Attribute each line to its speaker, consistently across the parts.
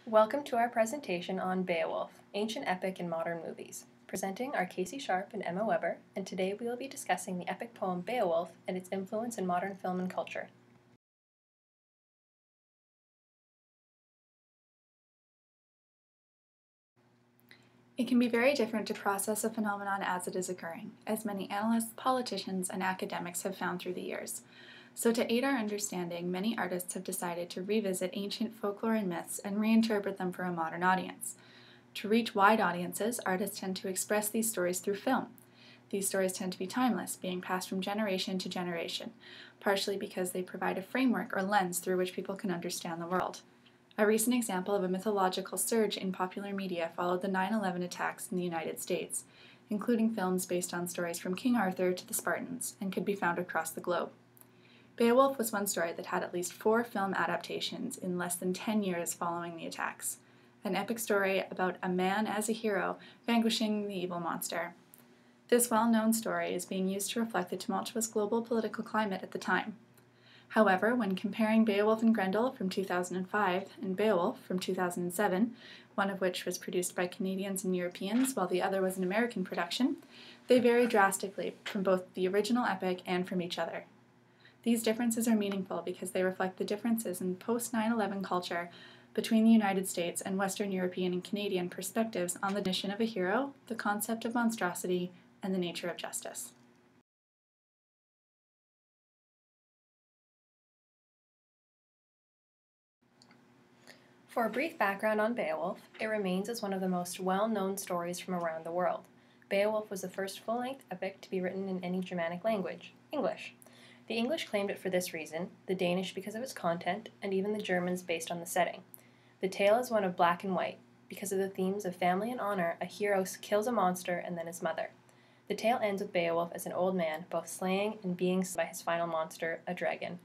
Speaker 1: Welcome to our presentation on Beowulf, Ancient Epic in Modern Movies. Presenting are Casey Sharp and Emma Weber, and today we will be discussing the epic poem Beowulf and its influence in modern film and culture.
Speaker 2: It can be very different to process a phenomenon as it is occurring, as many analysts, politicians, and academics have found through the years. So to aid our understanding, many artists have decided to revisit ancient folklore and myths and reinterpret them for a modern audience. To reach wide audiences, artists tend to express these stories through film. These stories tend to be timeless, being passed from generation to generation, partially because they provide a framework or lens through which people can understand the world. A recent example of a mythological surge in popular media followed the 9/11 attacks in the United States, including films based on stories from King Arthur to the Spartans, and could be found across the globe. Beowulf was one story that had at least 4 film adaptations in less than 10 years following the attacks, an epic story about a man as a hero vanquishing the evil monster. This well-known story is being used to reflect the tumultuous global political climate at the time. However, when comparing Beowulf and Grendel from 2005 and Beowulf from 2007, one of which was produced by Canadians and Europeans while the other was an American production, they vary drastically from both the original epic and from each other. These differences are meaningful because they reflect the differences in post-9/11 culture between the United States and Western European and Canadian perspectives on the definition of a hero, the concept of monstrosity, and the nature of justice.
Speaker 1: For a brief background on Beowulf, it remains as one of the most well-known stories from around the world. Beowulf was the first full-length epic to be written in any Germanic language, English. The English claimed it for this reason, the Danish because of its content, and even the Germans based on the setting. The tale is one of black and white. Because of the themes of family and honor, a hero kills a monster and then his mother. The tale ends with Beowulf as an old man, both slaying and being slain by his final monster, a dragon.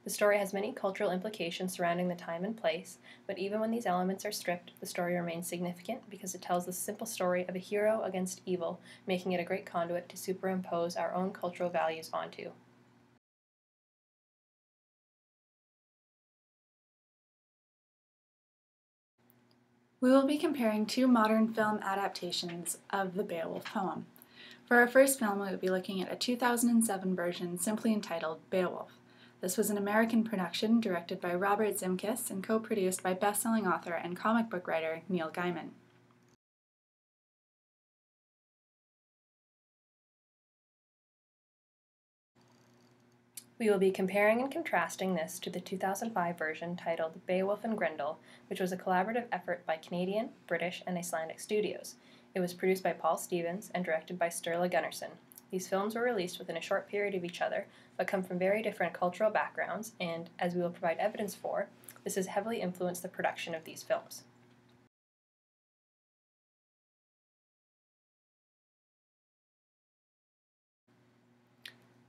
Speaker 1: The story has many cultural implications surrounding the time and place, but even when these elements are stripped, the story remains significant because it tells the simple story of a hero against evil, making it a great conduit to superimpose our own cultural values onto.
Speaker 2: We will be comparing 2 modern film adaptations of the Beowulf poem. For our first film, we will be looking at a 2007 version simply entitled Beowulf. This was an American production directed by Robert Zemeckis and co-produced by best-selling author and comic book writer Neil Gaiman.
Speaker 1: We will be comparing and contrasting this to the 2005 version titled Beowulf and Grendel, which was a collaborative effort by Canadian, British, and Icelandic studios. It was produced by Paul Stevens and directed by Sturla Gunnarsson. These films were released within a short period of each other, but come from very different cultural backgrounds, and, as we will provide evidence for, this has heavily influenced the production of these films.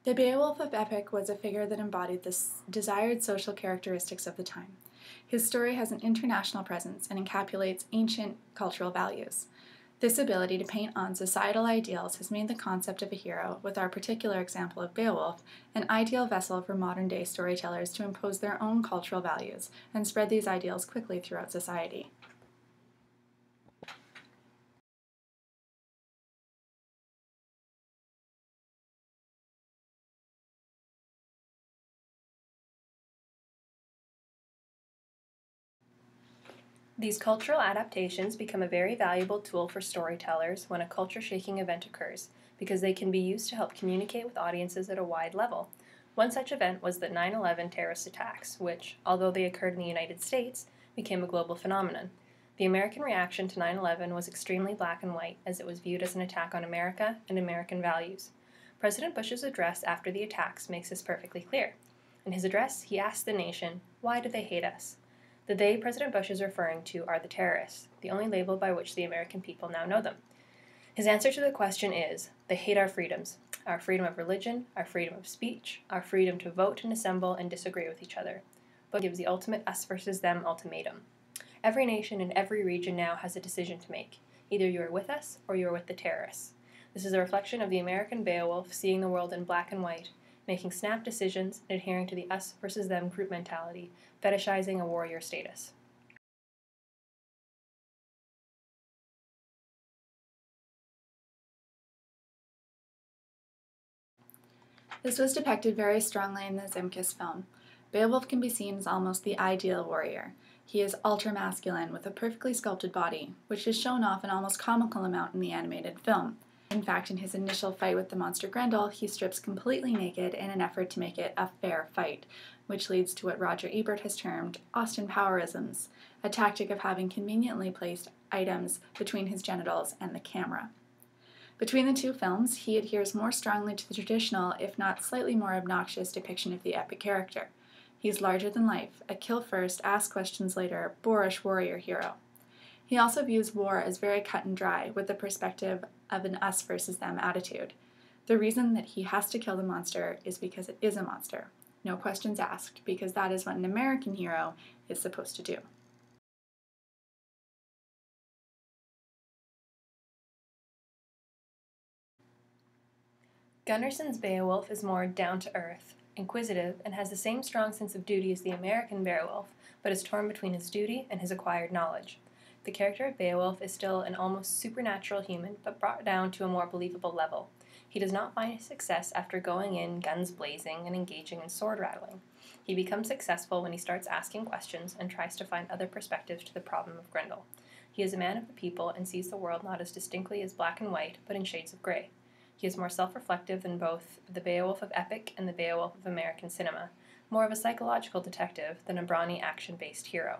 Speaker 2: The Beowulf of epic was a figure that embodied the desired social characteristics of the time. His story has an international presence and encapsulates ancient cultural values. This ability to paint on societal ideals has made the concept of a hero, with our particular example of Beowulf, an ideal vessel for modern-day storytellers to impose their own cultural values and spread these ideals quickly throughout society.
Speaker 1: These cultural adaptations become a very valuable tool for storytellers when a culture-shaking event occurs, because they can be used to help communicate with audiences at a wide level. One such event was the 9/11 terrorist attacks, which, although they occurred in the United States, became a global phenomenon. The American reaction to 9/11 was extremely black and white, as it was viewed as an attack on America and American values. President Bush's address after the attacks makes this perfectly clear. In his address, he asked the nation, "Why do they hate us?" The they President Bush is referring to are the terrorists, the only label by which the American people now know them. His answer to the question is, they hate our freedoms, our freedom of religion, our freedom of speech, our freedom to vote and assemble and disagree with each other. But gives the ultimate us versus them ultimatum. Every nation in every region now has a decision to make. Either you are with us or you are with the terrorists. This is a reflection of the American Beowulf seeing the world in black and white, making snap decisions and adhering to the us versus them group mentality, fetishizing a warrior status.
Speaker 2: This was depicted very strongly in the Zimkus film. Beowulf can be seen as almost the ideal warrior. He is ultra-masculine with a perfectly sculpted body, which is shown off an almost comical amount in the animated film. In fact, in his initial fight with the monster Grendel, he strips completely naked in an effort to make it a fair fight, which leads to what Roger Ebert has termed Austin Powerisms, a tactic of having conveniently placed items between his genitals and the camera. Between the two films, he adheres more strongly to the traditional, if not slightly more obnoxious, depiction of the epic character. He's larger than life, a kill first, ask questions later, boorish warrior hero. He also views war as very cut and dry, with the perspective of an us versus them attitude. The reason that he has to kill the monster is because it is a monster. No questions asked, because that is what an American hero is supposed to do.
Speaker 1: Gunnarsson's Beowulf is more down-to-earth, inquisitive, and has the same strong sense of duty as the American Beowulf, but is torn between his duty and his acquired knowledge. The character of Beowulf is still an almost supernatural human, but brought down to a more believable level. He does not find his success after going in guns blazing and engaging in sword rattling. He becomes successful when he starts asking questions and tries to find other perspectives to the problem of Grendel. He is a man of the people and sees the world not as distinctly as black and white, but in shades of gray. He is more self-reflective than both the Beowulf of epic and the Beowulf of American cinema, more of a psychological detective than a brawny action-based hero.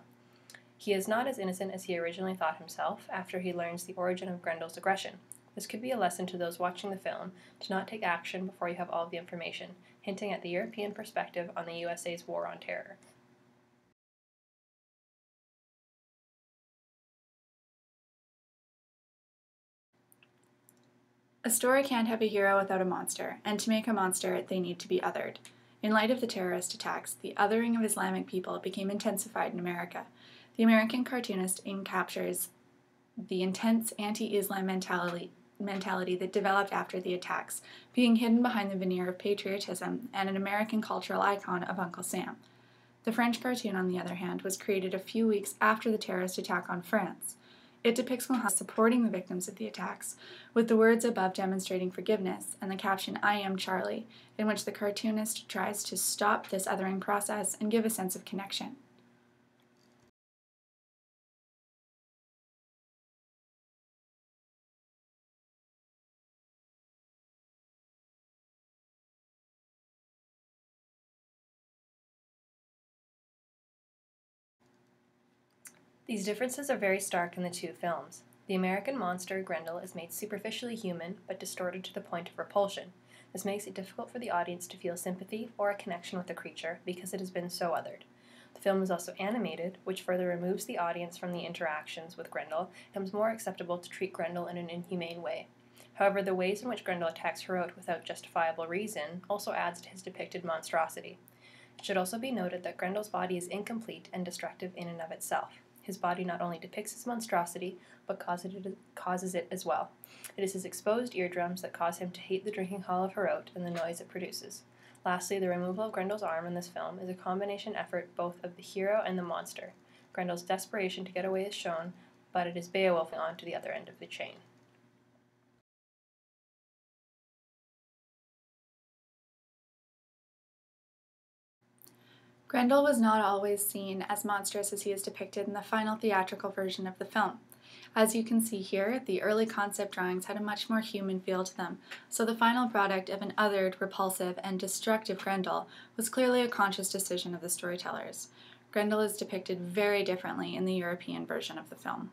Speaker 1: He is not as innocent as he originally thought himself after he learns the origin of Grendel's aggression. This could be a lesson to those watching the film to not take action before you have all of the information, hinting at the European perspective on the USA's war on terror.
Speaker 2: A story can't have a hero without a monster, and to make a monster, they need to be othered. In light of the terrorist attacks, the othering of Islamic people became intensified in America. The American cartoonist captures the intense anti-Islam mentality that developed after the attacks, being hidden behind the veneer of patriotism and an American cultural icon of Uncle Sam. The French cartoon, on the other hand, was created a few weeks after the terrorist attack on France. It depicts Mohammed supporting the victims of the attacks, with the words above demonstrating forgiveness and the caption, "I am Charlie," in which the cartoonist tries to stop this othering process and give a sense of connection.
Speaker 1: These differences are very stark in the two films. The American monster, Grendel, is made superficially human, but distorted to the point of repulsion. This makes it difficult for the audience to feel sympathy or a connection with the creature because it has been so othered. The film is also animated, which further removes the audience from the interactions with Grendel. It becomes more acceptable to treat Grendel in an inhumane way. However, the ways in which Grendel attacks Heorot without justifiable reason also adds to his depicted monstrosity. It should also be noted that Grendel's body is incomplete and destructive in and of itself. His body not only depicts his monstrosity, but causes it as well. It is his exposed eardrums that cause him to hate the drinking hall of Heorot and the noise it produces. Lastly, the removal of Grendel's arm in this film is a combination effort both of the hero and the monster. Grendel's desperation to get away is shown, but it is Beowulf on to the other end of the chain.
Speaker 2: Grendel was not always seen as monstrous as he is depicted in the final theatrical version of the film. As you can see here, the early concept drawings had a much more human feel to them, so the final product of an othered, repulsive, and destructive Grendel was clearly a conscious decision of the storytellers. Grendel is depicted very differently in the European version of the film.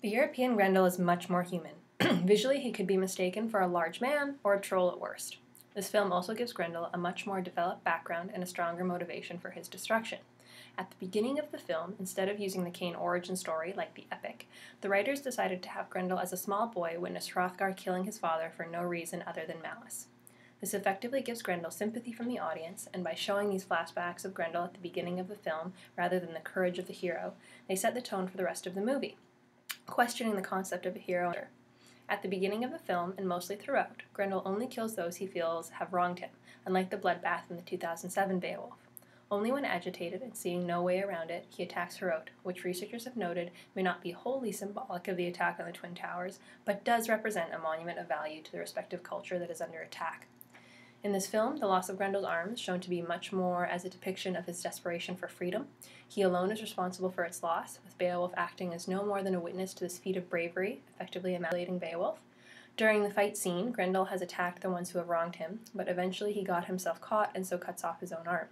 Speaker 1: The European Grendel is much more human. Visually, he could be mistaken for a large man or a troll at worst. This film also gives Grendel a much more developed background and a stronger motivation for his destruction. At the beginning of the film, instead of using the Cain origin story like the epic, the writers decided to have Grendel as a small boy witness Hrothgar killing his father for no reason other than malice. This effectively gives Grendel sympathy from the audience, and by showing these flashbacks of Grendel at the beginning of the film, rather than the courage of the hero, they set the tone for the rest of the movie, questioning the concept of a hero. At the beginning of the film, and mostly throughout, Grendel only kills those he feels have wronged him, unlike the bloodbath in the 2007 Beowulf. Only when agitated and seeing no way around it, he attacks Herod, which researchers have noted may not be wholly symbolic of the attack on the Twin Towers, but does represent a monument of value to the respective culture that is under attack. In this film, the loss of Grendel's arm is shown to be much more as a depiction of his desperation for freedom. He alone is responsible for its loss, with Beowulf acting as no more than a witness to this feat of bravery, effectively emasculating Beowulf. During the fight scene, Grendel has attacked the ones who have wronged him, but eventually he got himself caught and so cuts off his own arm.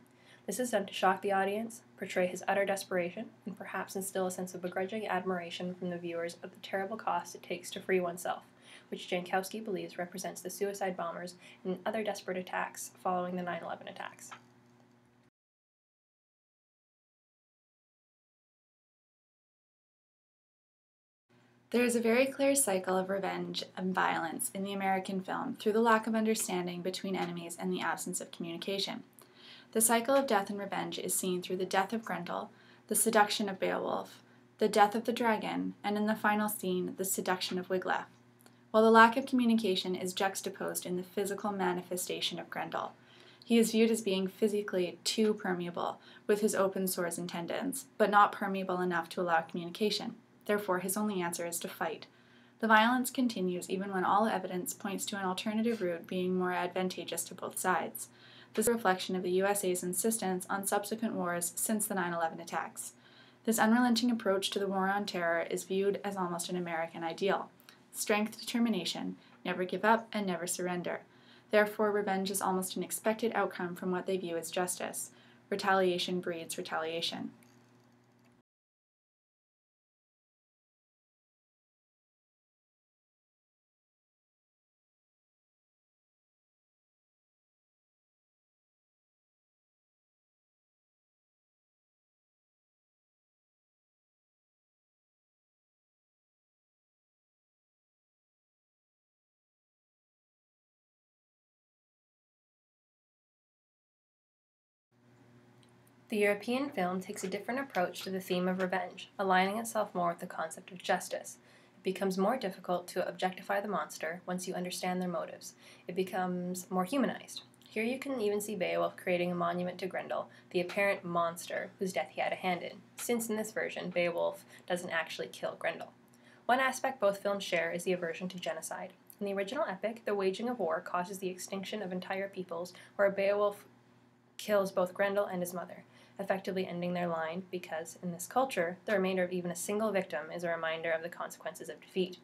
Speaker 1: This is done to shock the audience, portray his utter desperation, and perhaps instill a sense of begrudging admiration from the viewers of the terrible cost it takes to free oneself, which Jankowski believes represents the suicide bombers and other desperate attacks following the 9/11 attacks.
Speaker 2: There is a very clear cycle of revenge and violence in the American film through the lack of understanding between enemies and the absence of communication. The cycle of death and revenge is seen through the death of Grendel, the seduction of Beowulf, the death of the dragon, and in the final scene, the seduction of Wiglaf, while the lack of communication is juxtaposed in the physical manifestation of Grendel. He is viewed as being physically too permeable, with his open sores and tendons, but not permeable enough to allow communication. Therefore, his only answer is to fight. The violence continues even when all evidence points to an alternative route being more advantageous to both sides. This is a reflection of the USA's insistence on subsequent wars since the 9/11 attacks. This unrelenting approach to the war on terror is viewed as almost an American ideal. Strength, determination, never give up, and never surrender. Therefore, revenge is almost an expected outcome from what they view as justice. Retaliation breeds retaliation.
Speaker 1: The European film takes a different approach to the theme of revenge, aligning itself more with the concept of justice. It becomes more difficult to objectify the monster once you understand their motives. It becomes more humanized. Here you can even see Beowulf creating a monument to Grendel, the apparent monster whose death he had a hand in, since in this version, Beowulf doesn't actually kill Grendel. One aspect both films share is the aversion to genocide. In the original epic, the waging of war causes the extinction of entire peoples, where Beowulf kills both Grendel and his mother, effectively ending their line because, in this culture, the remainder of even a single victim is a reminder of the consequences of defeat.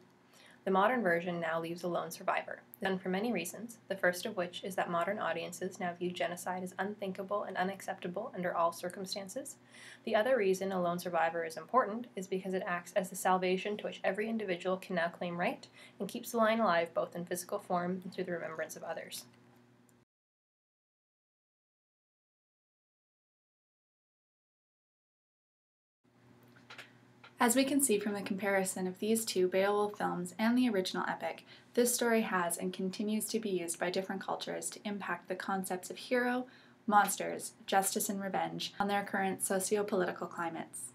Speaker 1: The modern version now leaves a lone survivor, done for many reasons, the first of which is that modern audiences now view genocide as unthinkable and unacceptable under all circumstances. The other reason a lone survivor is important is because it acts as the salvation to which every individual can now claim right and keeps the line alive both in physical form and through the remembrance of others.
Speaker 2: As we can see from the comparison of these two Beowulf films and the original epic, this story has and continues to be used by different cultures to impact the concepts of hero, monsters, justice, and revenge on their current socio-political climates.